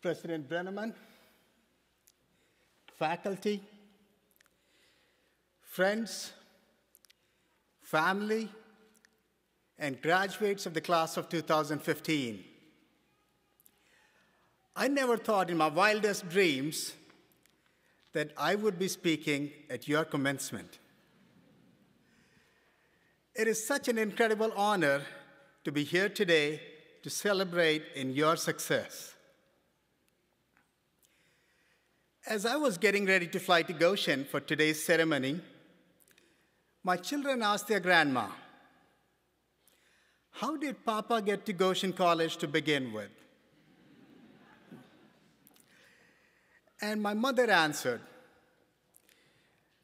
President Brenneman, faculty, friends, family, and graduates of the class of 2015. I never thought in my wildest dreams that I would be speaking at your commencement. It is such an incredible honor to be here today to celebrate in your success. As I was getting ready to fly to Goshen for today's ceremony, my children asked their grandma, "How did Papa get to Goshen College to begin with?" And my mother answered,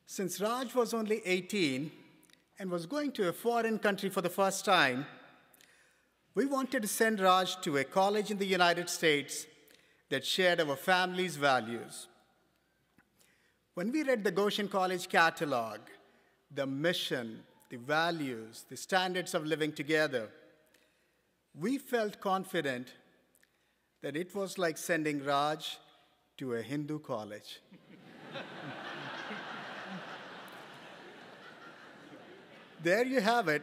"Since Raj was only 18 and was going to a foreign country for the first time, we wanted to send Raj to a college in the United States that shared our family's values. When we read the Goshen College catalog, the mission, the values, the standards of living together, we felt confident that it was like sending Raj to a Hindu college." There you have it,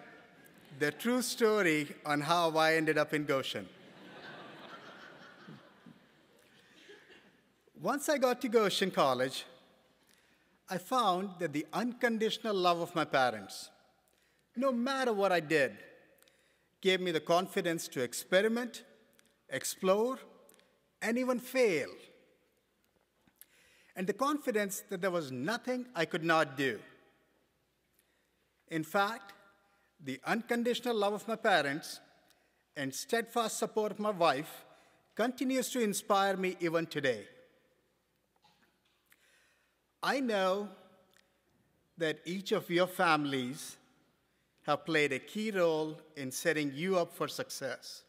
the true story on how I ended up in Goshen. Once I got to Goshen College, I found that the unconditional love of my parents, no matter what I did, gave me the confidence to experiment, explore, and even fail. And the confidence that there was nothing I could not do. In fact, the unconditional love of my parents and steadfast support of my wife continues to inspire me even today. I know that each of your families have played a key role in setting you up for success.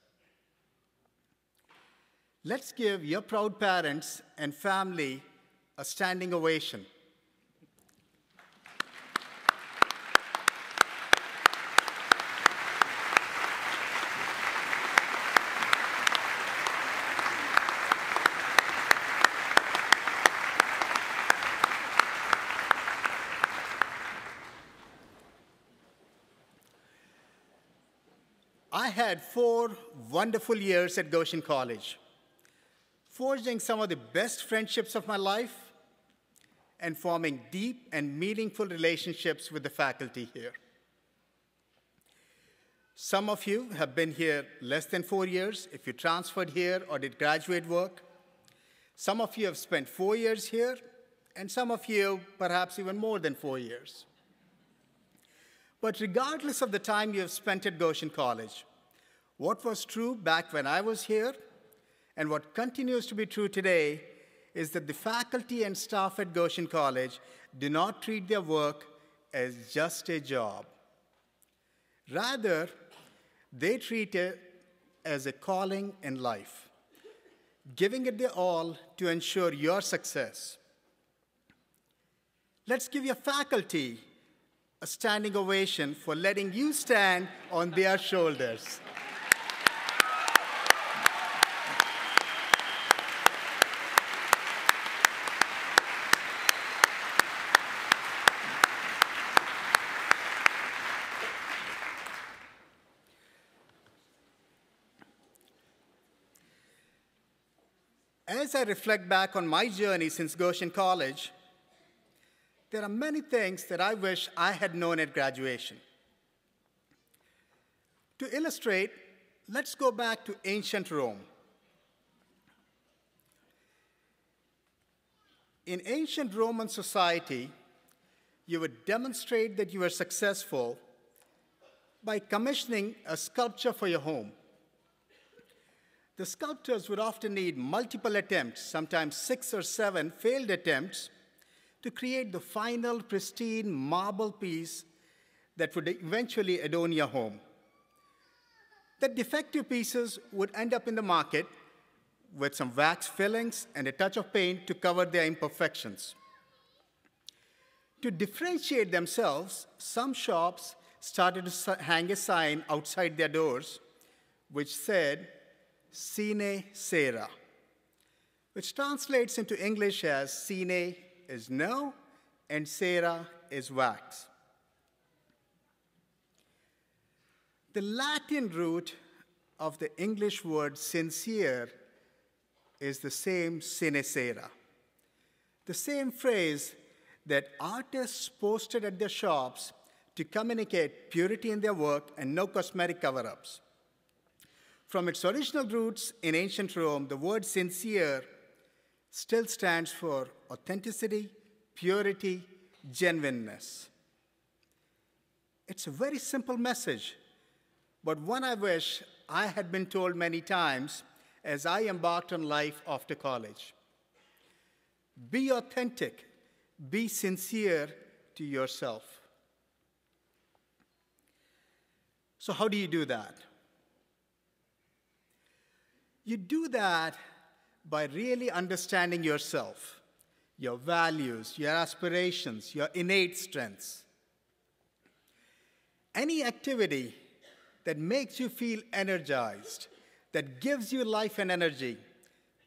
Let's give your proud parents and family a standing ovation. I had 4 wonderful years at Goshen College, forging some of the best friendships of my life and forming deep and meaningful relationships with the faculty here. Some of you have been here less than 4 years if you transferred here or did graduate work. Some of you have spent 4 years here, and some of you perhaps even more than 4 years. But regardless of the time you have spent at Goshen College, what was true back when I was here and what continues to be true today is that the faculty and staff at Goshen College do not treat their work as just a job. Rather, they treat it as a calling in life, giving it their all to ensure your success. Let's give your faculty a standing ovation for letting you stand on their shoulders. As I reflect back on my journey since Goshen College, there are many things that I wish I had known at graduation. To illustrate, let's go back to ancient Rome. In ancient Roman society, you would demonstrate that you were successful by commissioning a sculpture for your home. The sculptors would often need multiple attempts, sometimes 6 or 7 failed attempts, to create the final pristine marble piece that would eventually adorn your home. The defective pieces would end up in the market with some wax fillings and a touch of paint to cover their imperfections. To differentiate themselves, some shops started to hang a sign outside their doors which said, "Sine Cera," which translates into English as sine is no and cera is wax. The Latin root of the English word sincere is the same sine cera, the same phrase that artists posted at their shops to communicate purity in their work and no cosmetic cover-ups. From its original roots in ancient Rome, the word sincere still stands for authenticity, purity, genuineness. It's a very simple message, but one I wish I had been told many times as I embarked on life after college. Be authentic, be sincere to yourself. So how do you do that? You do that by really understanding yourself, your values, your aspirations, your innate strengths. Any activity that makes you feel energized, that gives you life and energy,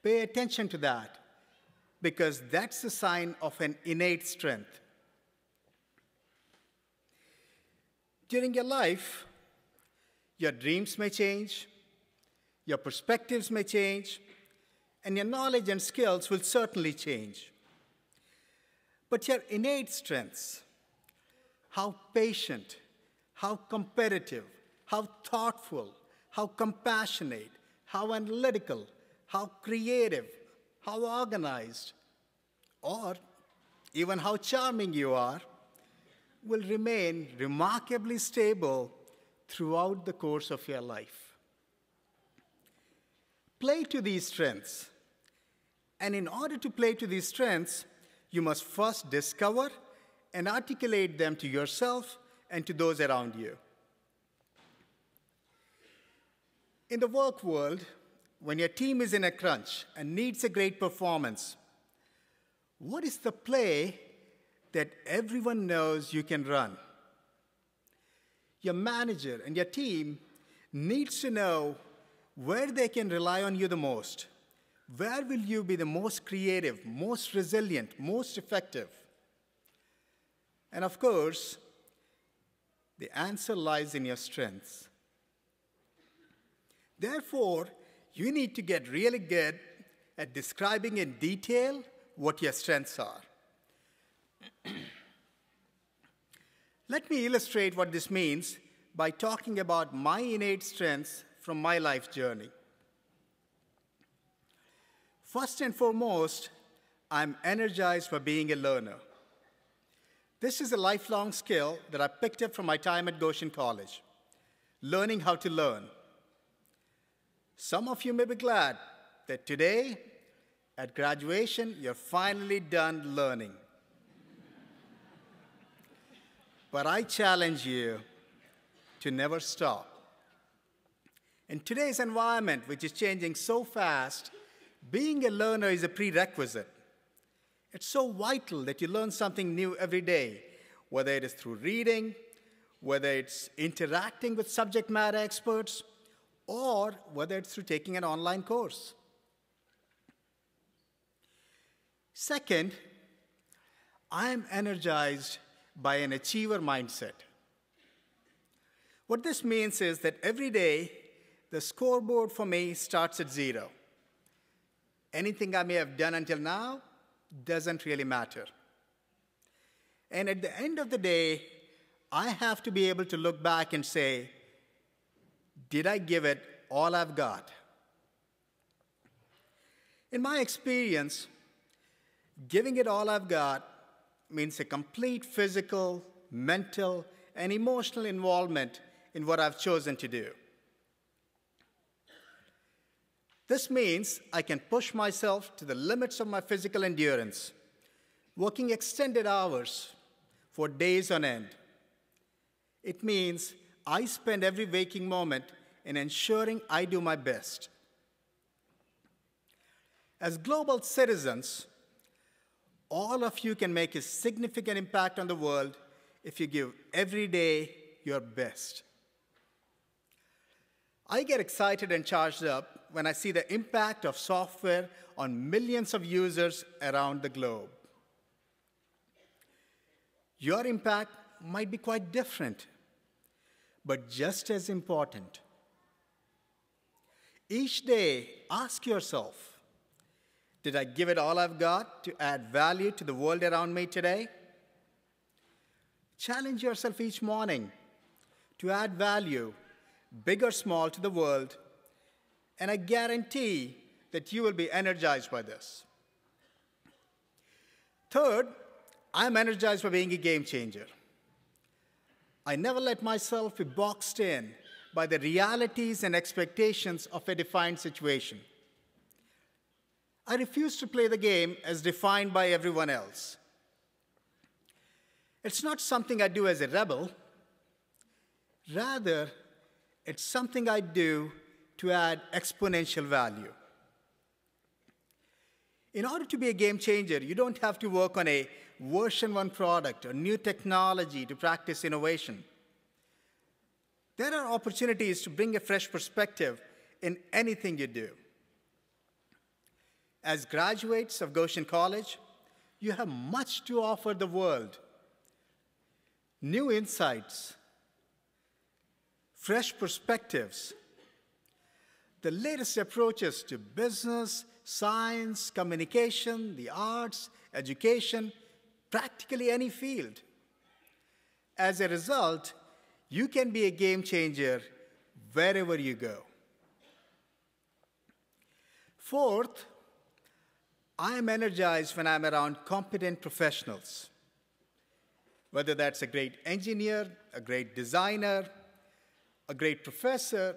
pay attention to that, because that's a sign of an innate strength. During your life, your dreams may change, your perspectives may change, and your knowledge and skills will certainly change. But your innate strengths, how patient, how competitive, how thoughtful, how compassionate, how analytical, how creative, how organized, or even how charming you are, will remain remarkably stable throughout the course of your life. Play to these strengths. And in order to play to these strengths, you must first discover and articulate them to yourself and to those around you. In the work world, when your team is in a crunch and needs a great performance, what is the play that everyone knows you can run? Your manager and your team needs to know where they can rely on you the most. Where will you be the most creative, most resilient, most effective? And of course, the answer lies in your strengths. Therefore, you need to get really good at describing in detail what your strengths are. Let me illustrate what this means by talking about my innate strengths from my life journey. First and foremost, I'm energized by being a learner. This is a lifelong skill that I picked up from my time at Goshen College, learning how to learn. Some of you may be glad that today, at graduation, you're finally done learning. But I challenge you to never stop. In today's environment, which is changing so fast, being a learner is a prerequisite. It's so vital that you learn something new every day, whether it is through reading, whether it's interacting with subject matter experts, or whether it's through taking an online course. Second, I am energized by an achiever mindset. What this means is that every day, the scoreboard for me starts at 0. Anything I may have done until now doesn't really matter. And at the end of the day, I have to be able to look back and say, did I give it all I've got? In my experience, giving it all I've got means a complete physical, mental, and emotional involvement in what I've chosen to do. This means I can push myself to the limits of my physical endurance, working extended hours for days on end. It means I spend every waking moment in ensuring I do my best. As global citizens, all of you can make a significant impact on the world if you give every day your best. I get excited and charged up when I see the impact of software on millions of users around the globe. Your impact might be quite different, but just as important. Each day, ask yourself, did I give it all I've got to add value to the world around me today? Challenge yourself each morning to add value, big or small, to the world, and I guarantee that you will be energized by this. Third, I'm energized by being a game changer. I never let myself be boxed in by the realities and expectations of a defined situation. I refuse to play the game as defined by everyone else. It's not something I do as a rebel. Rather, it's something I do to add exponential value. In order to be a game changer, you don't have to work on a version 1 product or new technology to practice innovation. There are opportunities to bring a fresh perspective in anything you do. As graduates of Goshen College, you have much to offer the world. New insights, fresh perspectives, the latest approaches to business, science, communication, the arts, education, practically any field. As a result, you can be a game changer wherever you go. Fourth, I am energized when I'm around competent professionals. Whether that's a great engineer, a great designer, a great professor,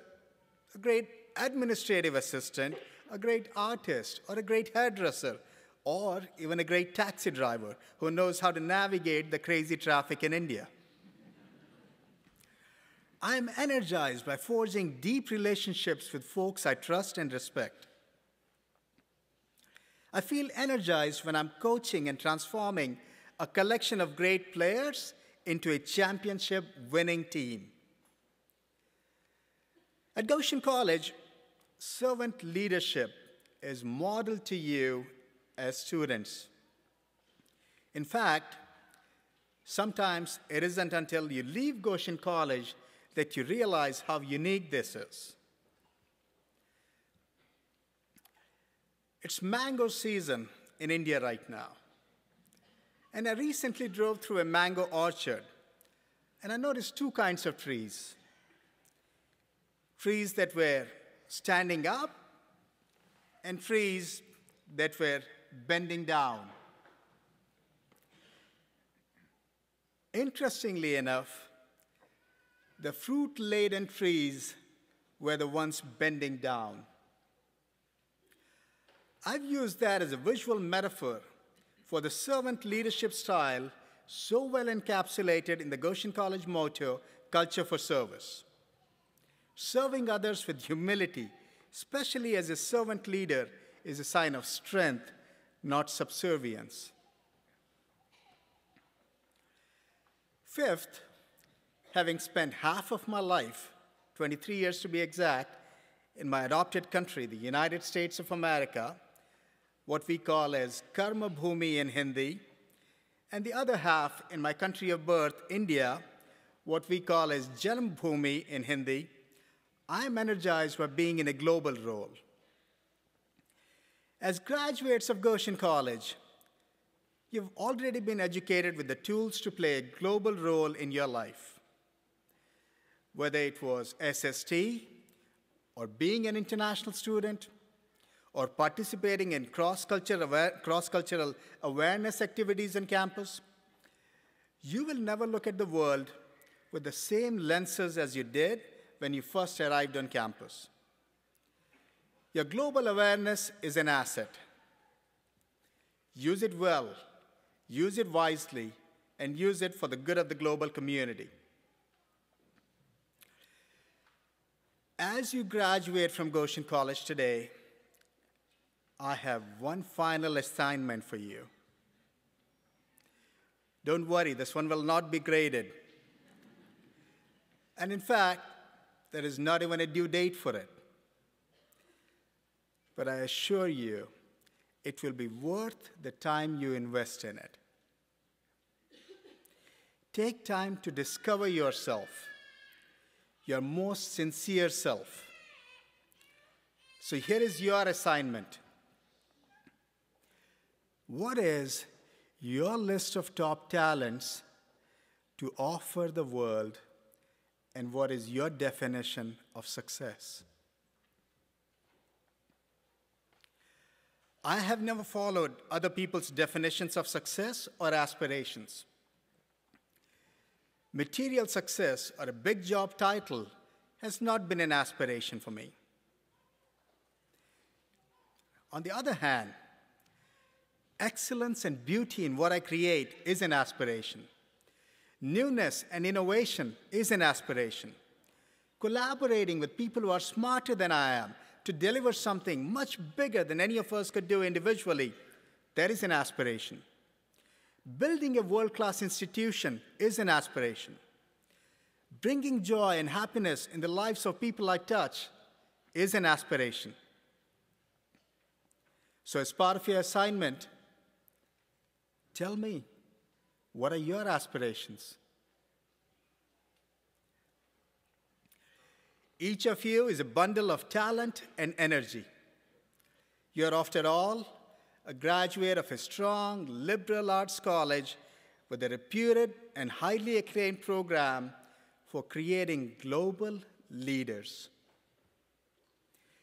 a great administrative assistant, a great artist, or a great hairdresser, or even a great taxi driver who knows how to navigate the crazy traffic in India. I am energized by forging deep relationships with folks I trust and respect. I feel energized when I'm coaching and transforming a collection of great players into a championship-winning team. At Goshen College, servant leadership is modeled to you as students. In fact, sometimes it isn't until you leave Goshen College that you realize how unique this is. It's mango season in India right now. And I recently drove through a mango orchard, and I noticed two kinds of trees. Trees that were standing up, and trees that were bending down. Interestingly enough, the fruit-laden trees were the ones bending down. I've used that as a visual metaphor for the servant leadership style so well encapsulated in the Goshen College motto, culture for service. Serving others with humility, especially as a servant leader, is a sign of strength, not subservience. Fifth, having spent half of my life, 23 years to be exact, in my adopted country, the United States of America, what we call as Karma Bhumi in Hindi, and the other half in my country of birth, India, what we call as Janam Bhumi in Hindi, I am energized by being in a global role. As graduates of Goshen College, you've already been educated with the tools to play a global role in your life. Whether it was SST, or being an international student, or participating in cross-cultural awareness activities on campus, you will never look at the world with the same lenses as you did when you first arrived on campus. Your global awareness is an asset. Use it well, use it wisely, and use it for the good of the global community. As you graduate from Goshen College today, I have one final assignment for you. Don't worry, this one will not be graded. And in fact, there is not even a due date for it. but I assure you, it will be worth the time you invest in it. Take time to discover yourself, your most sincere self. So here is your assignment. What is your list of top talents to offer the world, and what is your definition of success? I have never followed other people's definitions of success or aspirations. Material success or a big job title has not been an aspiration for me. On the other hand, excellence and beauty in what I create is an aspiration. Newness and innovation is an aspiration. Collaborating with people who are smarter than I am to deliver something much bigger than any of us could do individually, that is an aspiration. Building a world-class institution is an aspiration. Bringing joy and happiness in the lives of people I touch is an aspiration. So as part of your assignment, tell me, what are your aspirations? Each of you is a bundle of talent and energy. You're, after all, a graduate of a strong liberal arts college with a reputed and highly acclaimed program for creating global leaders.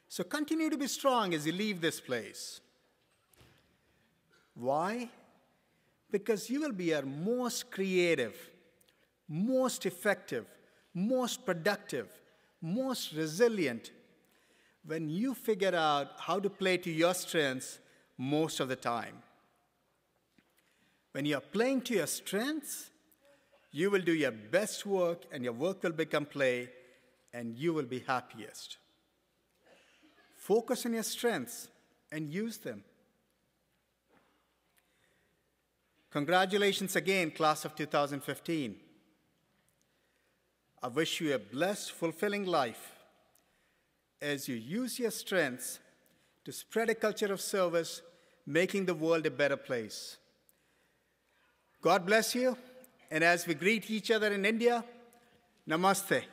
So continue to be strong as you leave this place. Why? Because you will be your most creative, most effective, most productive, most resilient when you figure out how to play to your strengths most of the time. When you're playing to your strengths, you will do your best work and your work will become play and you will be happiest. Focus on your strengths and use them. Congratulations again, class of 2015. I wish you a blessed, fulfilling life as you use your strengths to spread a culture of service, making the world a better place. God bless you, and as we greet each other in India, namaste.